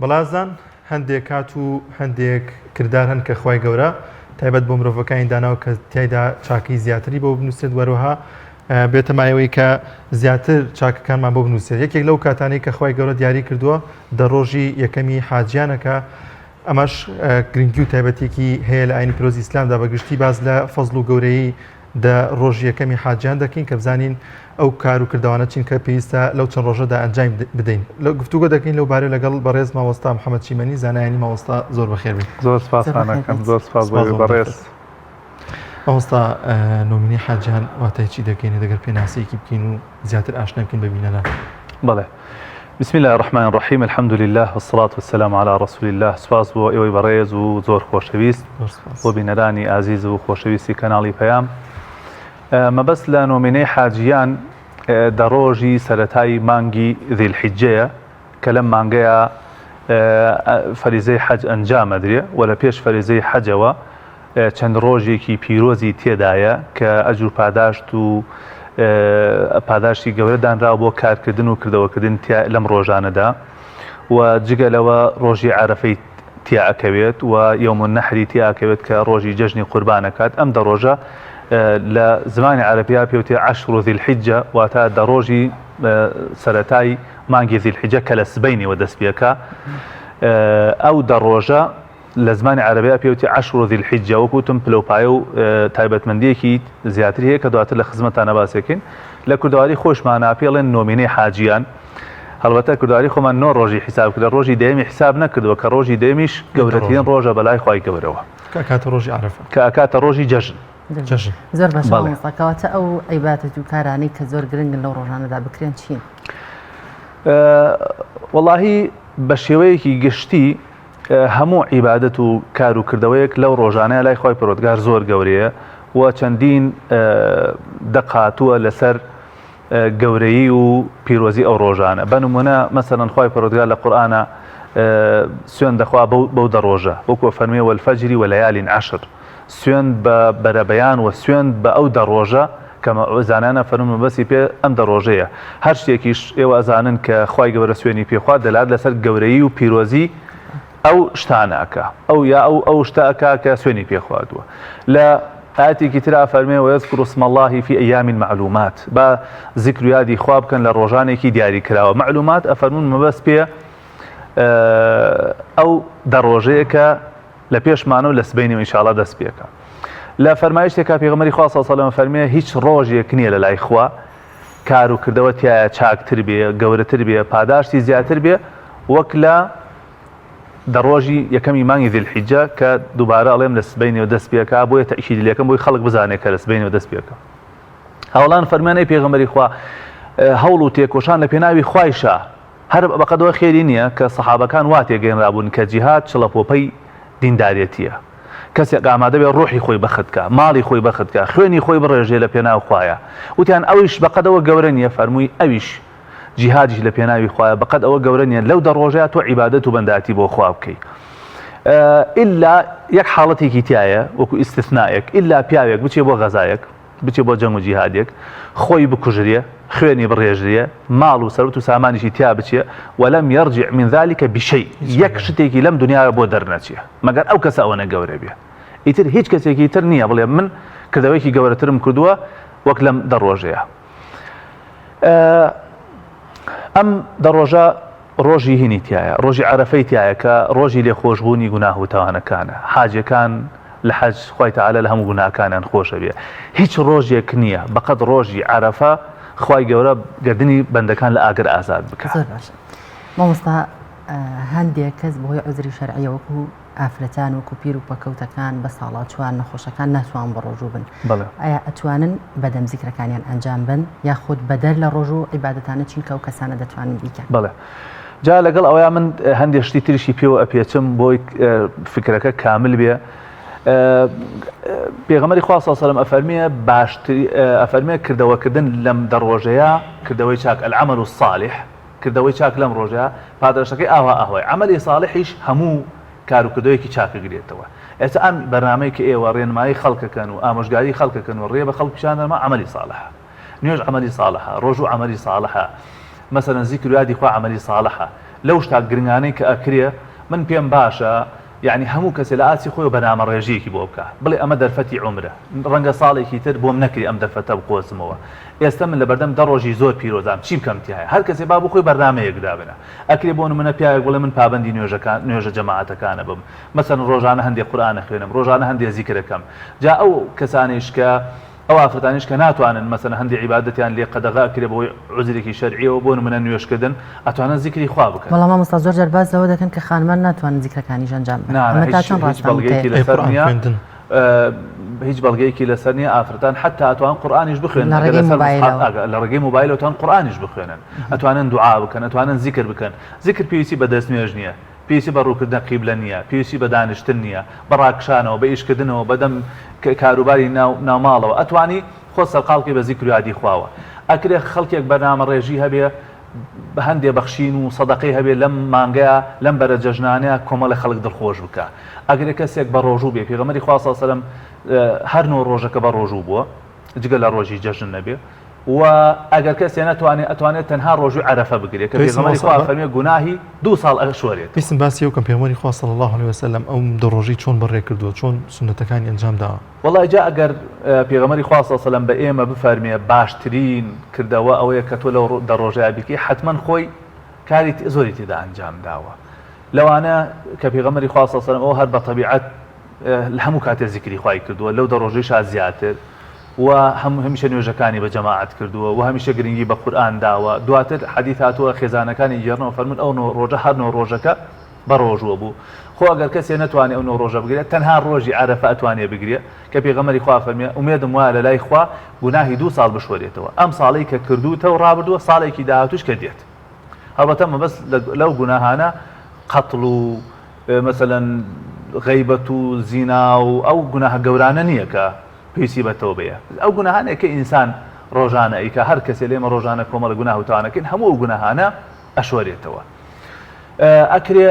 بەڵازان هەندێک کات و هەندێک کردار هەن کە خوای گەورە تایبەت بۆ مرۆڤەکانی داناوە کە تایدا چاکی زیاتری بۆ بنووسێت وەروەها بێتەمایەوەی کە زیاتر چاکەکانمان بۆ بنووسێت یەکێک لەو کاتانەی کە خوای گەورە دیاری کردووە دە ڕۆژی یەکەمی حاجیانەکە ئەمەش گرنگی و تایبەتێکی هەیە لە ئاینی پیرۆزی ئیسلامدا بەگشتی باز لە فەزڵ و گەورەی دە ڕۆژی یەکەمی حاجیان دەکەین کە بزانین ئەو کار و کردوانە چین کە پێویستە لەو چەند ڕۆژەدا ئەنجام بدەین لە گفتوگۆ دەکەین لەو بارەی لەگەڵ بەڕێز مامۆستا محەممەد چیمەنی زانایانی مامۆستا زۆر بەخێر بێت. زۆر سپاسانەکەم زۆر سپاس بەڕێز. مامۆستا نۆمینی حاجیان واتای چی دەکەین دەگەر پێناسەیەکی بکەین و زیاتر ئاشنا بکەین ببینەرە. بەڵێ. بسم الله الرحمن الرحيم الحمد لله والصلاة والسلام على رسول الله سپاس بۆ ئێوەی بەڕێز و زۆر خۆشەویست بۆ بینەرانی ئازیز و خۆشەویستی کەناڵی پەیام. مەبەست لە نۆمینەی حاجیان دە ڕۆژی سەرەتایی مانگی ذیلحیجەیە کە لەم مانگەیە فەریزەی حەج ئەنجامەدرێ و لە پێش فەریزەی حەجەوە چەند ڕۆژێکی پیرۆزی تێدایە کە ئەجور پاداشت و پاداشتی گەورە دانراوە بۆ کارکردن و کردەوەکردن لەم ڕۆژانەدا و جگەلەوە ڕۆژی عەرەفەی تیا ئەکەوێت و یەوم النەحری تیا ئەکەوێت کە ڕۆژی جەژنی قوربانەکات. ئەم دە ڕۆژە لە زمانی عەرەبیا پێوتێ عەشر ذیلحیجە واتە دە ڕۆژی سەرەتایی مانگی ذیلحیجە کە لە سبەینەوە دەست پێکا. ئەو دە ڕۆژە لە زمانی عەرەبیا پێوتێ عەشر ذیلحیجە وەکوتم پلەپایە و تایبەتمەندیەکی زیاتر هەیە کە دواتر لە خزمەتانە باسێکین. لە کوردەواری خۆشمانە پێڵێن نۆمینەی حاجیان هەڵبەتە کوردەواری خۆمان 9 ڕۆژی حیساب کرد لە ڕۆژی دەیەمی حیساب نەکردووە کە ڕۆژی دەیەمیش گەورەترین ڕۆژە بەلای خوای گەورەوە کاتە ڕۆژی عەرەفە کە ئەکاتە ڕۆژی جەژن. زۆر باشەکەواتە ئەو عیبادەت و کارانەی کە زۆر گرنگن لەو ڕۆژانەدا بکرێن چین؟ وەڵاهی بە شێوەیەکی گشتی هەموو عیبادەت و کار و کردەوەیەک لەو ڕۆژانەیە لای خۆی پەروەردگار زۆر گەورەیە و چەندین دەقاتووە لەسەر گەورەیی و پیرۆزی ئەو ڕۆژانە. بە نمونە مەسەڵەن خۆی پەروەردگار لە قورئانە سوێن دەخوا بەو دە ڕۆژە وەکو فەرمێ وەلفەجری وەلەیالین عەشر سوێن بە بەرەبەیان و سوێن بە ئەو دە ڕۆژە کە زانانە فەرموون بەسی پێ ئەم دە ڕۆژەیە. هەر شتێکیش ئێوە ئەزانن کە خوای گەورە سوێنی پێخوات دەلات لەسەر گەورەیی و پیرۆزی ئەو شتانەکە ئەو یا ئەو شتەکە کە سوێنی پێخواردووە. لە ئاەتێکی ترا فەرمێ وەیەذکر اسم الله فی ئەیام معلومات با ذیکر و یادی خوا بکەن لە ڕۆژانێکی دیاری کراوە. معلومات ئەفەرموون مەبەست پێ ئەو دە ڕۆژەیە کە لە پێشمانە و لە سبەینەوە ئینشاءڵڵا دەست پێکە. لە فەرمایشتێکا پێغەمبەری خوا صلی الله علیه و سلم فەرمێ هیچ ڕۆژێک نییە لە لای خوا کار و کردەوە تایە چاکتر بێ گەورەتر بێ پاداشتی زیاتر بێ وەک لە دە ڕۆژی یەکەمی مانگی ذیلحیجە کە دووبارە ئەڵێم لە سبەینەوە دەست پێکا بۆیە تەئکیدی لەکەم بۆی خەڵک بزانێت کە لە سبەینەوە دەست پێکە. هەوڵان فەرمانەی پێغەمبەری خوا هەوڵ و تێکۆشان لە پێناوی خوایشە هەر بەقەدەوە خێری نییە کە سەحابەکان وا تێگەێنرابوون کە جیهاد چڵەپۆپەی دینداریەتیە. کەسێک ئامادە بێ ڕۆحی خۆی بەختکە ماڵی خۆی بەختکە خوێنی خۆی بڕێژێ لە پێناو خوایە وتیان ئەویش بەقەدەوە گەورە نییە فەرمووی ئەویش جیهادیش لە پێناوی خوایە بەقەد ئەوە گەورە نییە لەو دە ڕۆژەیە تۆ عیبادەت و بەنداتی بۆ خوا بکەی. ئللا یەک حاڵەتێکی تایە وەکو ئیستثنایەک ئللا پیاوێک بچێ بۆ غەزایەک بچێ بۆ جەنگ و جیهادێک خۆی بکوژرێ خوێنی بڕێژرێ ماڵ و سەرەوت و سامانیشی تیا بچێ وەلەم یەرجع من ذلك بشەی یەک شتێکی لەم دنیاە بۆ دەرنەچێ مەگەر ئەو کەسە ئەوەنە گەورە بێ. ئیتر هیچ کەسێکی تر نییە بڵێ من کردەوەیەکی گەورەترم کردووە وەک لەم دە ڕۆژەیە. ئەم دە ڕۆژە ڕۆژی هینی تایە ڕۆژی عەرەفەی تایە کە ڕۆژی لێخۆشبوونی گوناه و تاوانەکانە حاجەکان لە حەج خوای تەعالە لە هەموو گوناهەکانیان خۆشە بێ. هیچ ڕۆژێک نییە بەقەد ڕۆژی عەرەفە خوای گەورە گردنی بەندەکان لە ئاگر ئازاد بکات. مامۆستا هەندێک کەس بۆی عوزری شەرعیە وەکو ئافرەتان وەکو پیر و پەکەوتەکان بە ساڵات چوار نەخۆشەکان ناتوان بە ڕۆژوو بن. ئایا ئەتوانن بەدەم زیکرەکانیان ئەنجام بن یاخود بەدەر لە ڕۆژ و عیبادەتانە چین کە ئەو کەسانە دەتوانن بیکەن؟ بەڵێ جا لەگەڵ ئەوەیە من هەندێک شتی تریشی پێوە ئەپێچم بۆی فکرەکە کامل بێ. پێغەمبەری خوا صلی الله علیه و سلم ئەفەرمێ باشترین ئەفەرمێ کردەوەکردن لەم دە ڕۆژەیە کردەوەی چاک العەمەل الصالح کردەوەی چاک لەم ڕۆژەیە پاداشەکەی ئاوای عەمەلی صالحیش هەموو کار و کردەوەیەکی چاکەگرێتەوە. ئێستا ئەم بەرنامەی کە ئێوە ڕێنمایی خەڵکەکەن و ئامۆژگاری خەڵکەکەن و ڕێ بە خەڵک پیشاندەما عەمەلی صالحە نوێژ عەمەلی صالحە ڕۆژوو عەمەلی صالحە مەسەلەن زیکر و یادی خوا عەمەلی صالحە لەو شتا گرنگانەی کە ئەکرێ من پێم باشە یعنی هەموو کەسێ لە ئاسی خۆی بەنامە ڕێژەیەکی بۆ بکە بڵێ ئەمە دەرفەتی عمرە ڕەنگە ساڵێکی تر بۆم نەکری ئەم دەرفەتە بقۆزمەوە ئێستا من لە بەردەم 10 ڕۆژی زۆر پیرۆزام چی بکەم تایە هەر کەسێ با بۆ خۆی بەرنامەیەک دابنە ئەکرێ بۆ نمونە پیاوێک بڵێ من پابەندی نوێژە جەماعەتەکانە بم مەسەن ڕۆژانە هەندێک قورئان خوێنم ڕۆژانە هەندێک زیکرەکەم جا ئەو کەسانیش کە ئەو ئافرەتانیش کە ناتوانن مەسەن هەندێک عیبادەتیان لێ قەدەغا کرێ بۆ عوزرێکی شەرعیەوە بۆ نمونە نوێژکردن ئەتوانن زیکری خوا بکەن بەڵام مامۆستا زۆر جار باس لەوە دەکەن کە خانمان ناتوانن زیکرەکانیش ئەنجام بدەن ئەمە تا چەند ڕاستە هیچ بەڵگەیەکی لەسەر نیە ئافرەتان حتا ئەتوان قورئانیش بخوێنن لە ڕێگەی مۆبایلەوەتان قورئانیش بخوێنن ئەتوانن دوعا بکەن ئەتوانن زیکر بکەن زیکر پێویستی بە دەستنوێژ نییە پێویستی بە ڕووکردن قیبلە نییە پێویستی بە دانیشتن نییە بە ڕاکشانەوە بە ئیشکردنەوە بەدەم کاروباری ناوماڵەوە ئەتوانی خۆ سەرقاڵکی بە زیکر و یادی خواوە ئەکرێ خەڵکێک بەرنامە ڕێژی هەبێ بە هەندێ بەخشین و سەدەقەی هەبێ لەم مانگەیە لەم بەرە جەژنانەیە کۆمەڵی خەڵک دڵخۆش بکە ئەگەر کەسێک بە ڕۆژوو بێ پێغەمبەری خوا صلی الله علیه و سلم هەر نوع ڕۆژەکە بە ڕۆژوو بووە جگە لە ڕۆژی جەژن نەبێ و ئەگەر کەسێ ئەتوانێت تەنها ڕۆژوی عەرەفە بگرێت کە پێغەمبەری خوا فەرمێ گوناهی 2 ساڵ ئەشوەرێت پێویستم باسی ئەو کەم پێغەمبەری خوا صلی الله علیه و سلم ئەو دە ڕۆژی چۆن بەڕێ کردووە چۆن سنەتەکانی ئەنجام داوە وەڵای جا ئەگەر پێغەمبەری خوا صلی الله علیه و سلم بە ئێمە بفەرمێ باشترین کردەوە ئەوەیە کە تۆ لەو دە ڕۆژەیە بیکەی حتمەن خۆی کاری زۆری تێدا ئەنجام داوە لەوانە کە پێغەمبەری خوا صلی الله علیه و سلم ئەو هەر بە تەبیعەت هەموو کاتێ زیکری خوای کردووە لەو دە ڕۆژەیشا زیاتر و هەمیشە نوێژەکانی بە جەماعەت کردووە و هەمیشە گرنگی بە قورئان داوە دواتر حەدیث هاتووە خێزانەکانی گێڕنەوە فەرمون ئەو ڕۆژە هەر نوع ڕۆژەکە بە ڕۆژوە بوو خۆ ئەگەر کەسێ نەتوانێت ئەو نوع ڕۆژە بگرێت تەنها ڕۆژی عەرەفە ئەتوانێ بگرێت کە پێغەمبەری خوا فەرمێ ئومێدم وایە لە لای خوا گوناهی 2 ساڵ بشوەرێتەوە ئەم ساڵی کە کردووتەوە ڕابردووە ساڵێکی داهاتوش کە دێت هەڵبەتە مەبەست لەو گوناهانە قەتڵ و مەسەلەن غەیبەت و زینا و ئەو گوناهە گەورانە نییە کە پێویستی بە تەوبەیە ئەو گوناهانەیە کە ئینسان ڕۆژانە ئەیکە هەر کەسێ لێمە ڕۆژانە کۆمەڵە گوناه و تاوانەکەین هەموو گوناهانە ئەشوەرێتەوە ئەکرێ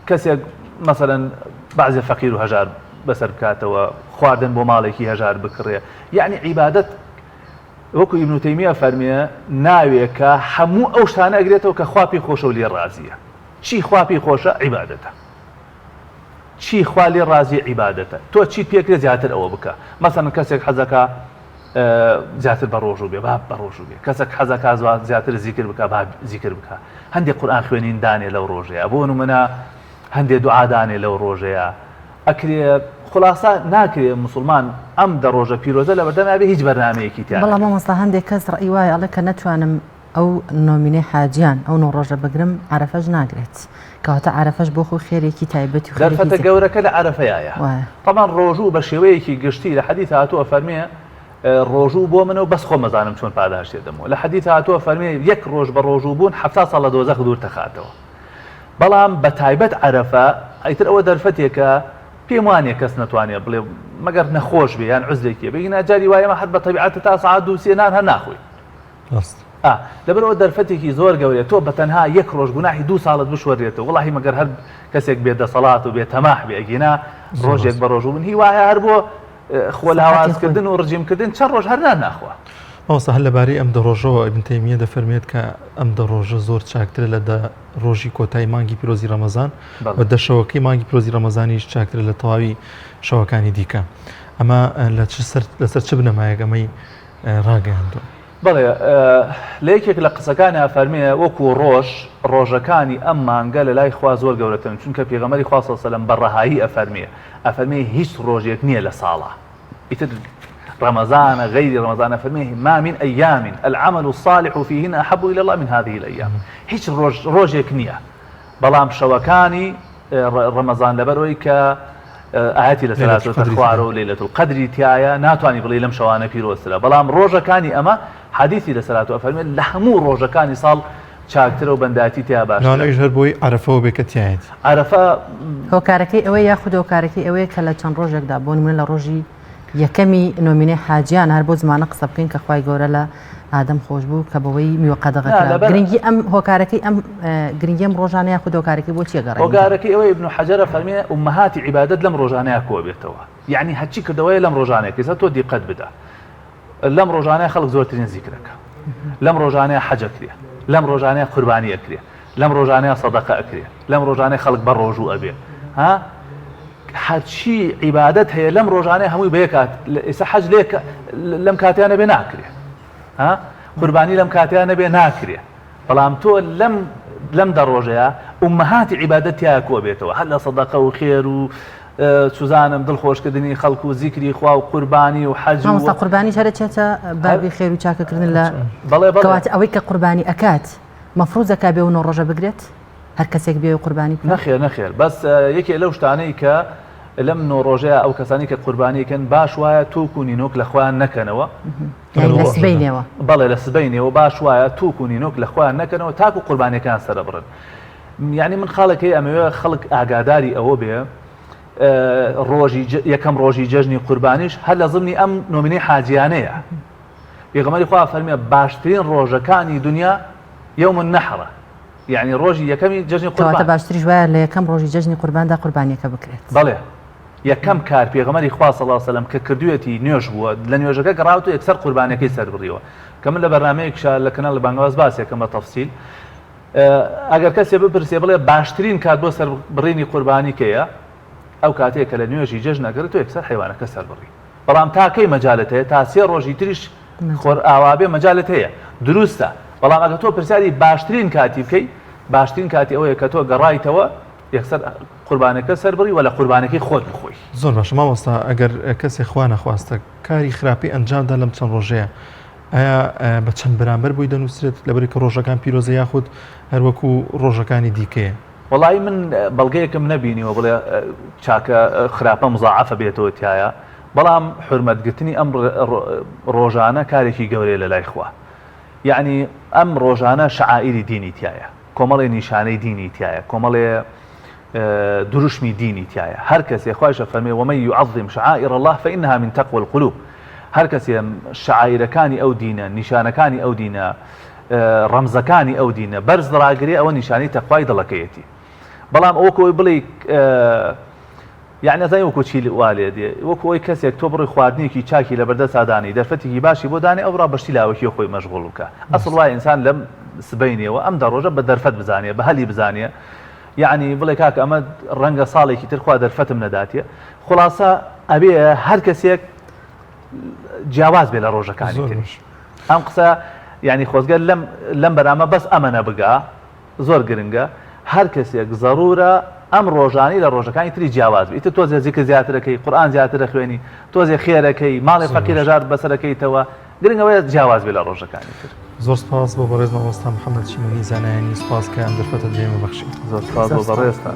کەسێک مەسەلەن بەعزێ فەقیر و هەژار بەسەر بکاتەوە خواردن بۆ ماڵێکی هەژار بکڕێ یعنی عیبادەت وەکو ئیبن تەیمیە فەرمیە ناوێکە هەموو ئەو شتانە ئەگرێتەوە کە خوا پێی خۆشە و لێ ڕازیە چی خوا پێی خۆشە عیبادەتە چی خوا لێ ڕازی عیبادەتە تۆ چیت پێکرێت زیاتر ئەوە بکە مەسەڵەن کەسێک حەزەکە زیاتر بە ڕۆژوو بێ با بە ڕۆژوو بێ کەسێک حەزەکە زیاتر زیکر بکە با زیکر بکە هەندێک قورئان خوێنین دانێ لەو ڕۆژەیە بۆ نمونە هەندێک دوعا دانێ لەو ڕۆژەیە ئەکرێ خلاصە ناکرێ مسلمان ئەم دە ڕۆژە پیرۆزە لە بەردەما بێ هیچ بەرنامەیەکی تیا بەڵام مامۆستا هەندێک کەس ڕەئی وایە ئەڵێ کە نەتوانم ئەو نۆمینەی حاجیان ئەو نۆ ڕۆژە بگرم عەرەفەش ناگرێت کەواتە عەرەفەش بۆ خۆ خێرێکی تایبەتی و دەرفەتە گەورەکە لە عەرەفەیە طبعاً ڕۆژوو بە شێوەیەکی گشتی لە حەدیث هاتووە فەرمێ ڕۆژوو بۆ منەوە بەس خۆ مەزانم چۆن پاداشتێ دەمەوە لە حەدیث هاتووە فەرمێ 1 ڕۆژ بە ڕۆژوو بوون 7 ساڵ لە دۆزەخ دوور تەخاتەوە بەڵام بە تایبەت عەرەفە ئەیتر ئەوە دەرفەتێکە پێم وانێ کەس نەتوانێت بڵێ مەگەر نەخۆش بێ یان عوزرێکی بگینا جاری وایەمە هەر بە تەبیعەتە تا سەعات 2 نان هەر ناخۆی لەبەرەوە دەرفەتێکی زۆر گەورەیە تۆ بەتەنها 1 ڕۆژ گوناهی 2 ساڵت بشوەرێتەوە وڵاهی مەگەر هەر کەسێک بێدەسەڵات و بێتەماح بێ ئەگینا ڕۆژێک بە ڕۆژوو بن هی وایە هەر بۆ خۆلهاوازکردن و ڕژیمکردن چەند ڕۆژ هەر ناخوا ئەوسا هەر لەبارەی ئەم دە ڕۆژەوە ئیبن تەیمیە دەفەرمێت کە ئەم دە ڕۆژە زۆر چاکترە لە ڕۆژی کۆتایی مانگی پیرۆزی ڕەمەزان و دە شەوەکەی مانگی پیرۆزی ڕەمەزانیش چاکترە لە تەواوی شەوەکانی دیکە ئەمە لەسەر چ بنەمایەک ئەمەی ڕاگەیاندووە بەڵێ لە یەکێک لە قسەکانی فەرمێ وەکو ڕۆژەکانی ئەم مانگە لە لای خوا زۆر گەورەترن چونکە پێغەمبەری خوا صلی الله علیه و سلم بەڕەهایی ئەفەرمێ هیچ ڕۆژێک نییە لە ساڵە ئیتر رمضان غير رمضان فەرمێ ما من أيام العمل الصالح فيهن أحب إلى الله من هذه الأيام هیچ ڕۆژێک نییە بەڵام شەوەکانی ڕەمەزان لەبەرەوەی کە ئاەتی لە سەلاتە خوارە و لەیلەتول القەدری تایە ناتوانانی بڵێ لەم شەوانە پیرۆزترە بەڵام ڕۆژەکانی ئەمە حەدیثی لە سەلاتە فەرمێ لە هەموو ڕۆژەکانی ساڵ چاکترە و بەنداتی تیا باش نانەوەیش هەر بۆی عەرەفەوە بێ کە تایەت عەرەفە هۆکارەکەی ئەوەی یاخود هۆکارەکەی ئەوەیە کە لە چەند ڕۆژێکدا بۆ نمونە لە ڕۆژی یەکەمی نۆمینەی حاجیان هەر بۆ زمانە قسە بکەین کە خوای گەورە لە ئادەم خۆش بوو کە بەوەی میوەقەدەغەکرا گرنگی ئەم هۆکارەکەی ئەم گرنگی ئەم ڕۆژانە یاخود هۆکارەکەی بۆ چیە گەڕێن هۆکارەکەی ئەوەی ابن حەجەر فەرمێ ئومەهاتی عیبادەت لەم ڕۆژانەیە کۆ بێتەوە یعنی هەرچی کردەوەیە لەم ڕۆژانەیە کەسە تۆ دیقەت بدە لەم ڕۆژانەیە خەڵک زۆرترین زیکرەکە لەم ڕۆژانەیە حەجە کرێ لەم ڕۆژانەیە قوربانیە کرێ لەم ڕۆژانەیە سەدەقە ئەکرێ لەم ڕۆژانەی خەڵک بە ڕۆژوو ئەبێ ها هەرچی عیبادەت هەیە لەم ڕۆژانەیە هەمووی بە یەکات ئێستا حەج لەم کاتیانە بێ ناکرێ ها قوربانی لەم کاتیانە بێ ناکرێ بەڵام تۆ لەم دە ڕۆژەیە ئومەهاتی عیبادەتیایە کۆ بێتەوە هەر لە سەدەقە و خێر و سوزانم دڵخۆشکردنی خەڵکو و زیکری خوا و قوربانی و حەج مامۆستا قوربانی هەرچێتە بابی خێر و چاکەکردن لە بەڵێ کەواتە ئەوەی کە قوربانی ئەکات مەفروزەکە بێ و نۆ ڕۆژە بگرێت هەر کەسێک بێ و قوربانی نەخێر بەس یەکێ لەو شتانەی کە لەم نۆ ڕۆژەیە ئەو کەسانی کە قوربانیکەن باش وایە تووک و نینۆک لە خۆیان نەکەنەوە لە سبەینەوە بەڵێ لە سبەینەوە باش وایە تووک و نینۆک لە خۆیان نەکەنەوە تاکو قوربانیەکان سەرە بڕن یعنی من خاڵێکی ئەمەوێ خەڵک ئاگاداری ئەوە بێ یەکەم ڕۆژی جەژنی قوربانیش هەر لە ضمنی ئەم نۆمینەی حاجیانەیە پێغەمبەری خوا فەرمیێ باشترین ڕۆژەکانی دنیا یوم النحرە یعنی ڕۆژی یەکەمی جەژنی قوربان کەواتە باشتریش وایە لە یەکەم ڕۆژی جەژنی قورباندا قوربانیەکە بکرێت بەڵێ یەکەم کار پێغەمبەری خوا صلی الله علیه و سلم کە کردوێتی نوێژ بووە لە نوێژەکە گەڕاوەوە یەکسەر قوربانیەکەی سەر بڕیەوە کە من لە بەرنامەیەکشا لە کەناڵ بانگواز باسێکم بە تەفسیل ئەگەر کەسێ بپرسێ بڵێ باشترین کات بۆ سەر بڕینی قوربانی کەیە ئەو کاتێک کە لە نوێژی جەژنەکەێت تۆ یەکسەر حیوانەکە سەر بڕی بەڵام تاکەی مەجالت هەیە تا سێ ڕۆژی تریش خۆر ئاوابێ مەجالت هەیە دروستە بەڵام ئەگە تۆ پرسیاری باشترین کاتی بکەی باشترین کاتی ئەوەیە کە تۆ گەڕایتەوە یەکسەر قوربانەکە سەر بڕی و لە قوربانەکەی خۆت بخۆی زۆر باش مامۆستا ئەگەر کەسێک خوا نەخواستە کاری خراپی ئەنجامدا لەم چەند ڕۆژەیە ئایا بە چەند بەرامبەر بووی دەنووسرێت لەبەری کە ڕۆژەکان پیرۆزە یاخود هەروەکو ڕۆژەکانی دیکەیە وڵی من بەڵگەیەکم نەبینیەوە بڵێ چاکە خراپە مزاعفە بێتەوە تایە بەڵام حرمەتگرتنی ئەم ڕۆژانە کارێکی گەورەیە لە لای خوا یعنی ئەم ڕۆژانە شعائری دینی تایە کۆمەڵی نیشانەی دینی تایە کۆمەڵێ دروشمی دینی تایە هەر کەسێ خوایشە فەرمێ ومن يعظم شعائر الله فإنها من تقوى القلوب هەر کەسێ شعائرەکانی ئەو دینە نیشانەکانی ئەو دینە ڕەمزەکانی ئەو دینە بەرز ڕاگرێ ئەوە نیشانی تەقوای دڵەکەیەتی بەڵام ئەوە کۆی بڵێ یعنی زای وەکو چی والێ دێ وەکو ئەوی کەسێک تۆ بڕی خواردنێکی چاکی لە بەردە سادانی دەرفەتێکی باشی بۆ دانێ ئەو ڕابشتی لاوەکی خۆی مەشغوڵ بکە ئەسڵ وای ئینسان لەم سبەینەوە ئەم دەڕۆژە بە دەرفەت بزانێ بە هەلی بزانێ یعنی بڵێ کاکە ئەمە ڕەنگە ساڵێکی تر خوا دەرفەتم نەداتێ خلاصە ئەبێ هەر کەسێک جیاواز بێ لە ڕۆژەکانی تری ئەم قسە یعنی خۆزگە لەم بەرامە بەس ئەمەنە بگا زۆر گرنگە هەر کەسێک زەرورە ئەم ڕۆژانی لە ڕۆژەکانی تری جیاواز بێت تۆزێ زیکر زیاترەکەی قورئان زیاتر دەخوێنی تۆزێ خێرەکەی ماڵی فەقیر لەژار بەسەرەکەیتەوە گرنگەوەیە جیاواز بێ لە ڕۆژەکانی تر زۆر سپاس بۆ بەڕێز مامۆستا محەممەد چیمەنی زانایانی سپاس کە ئەم دەرفەتە دێمە بەخشی زۆر سپاس بۆ بەڕێزتان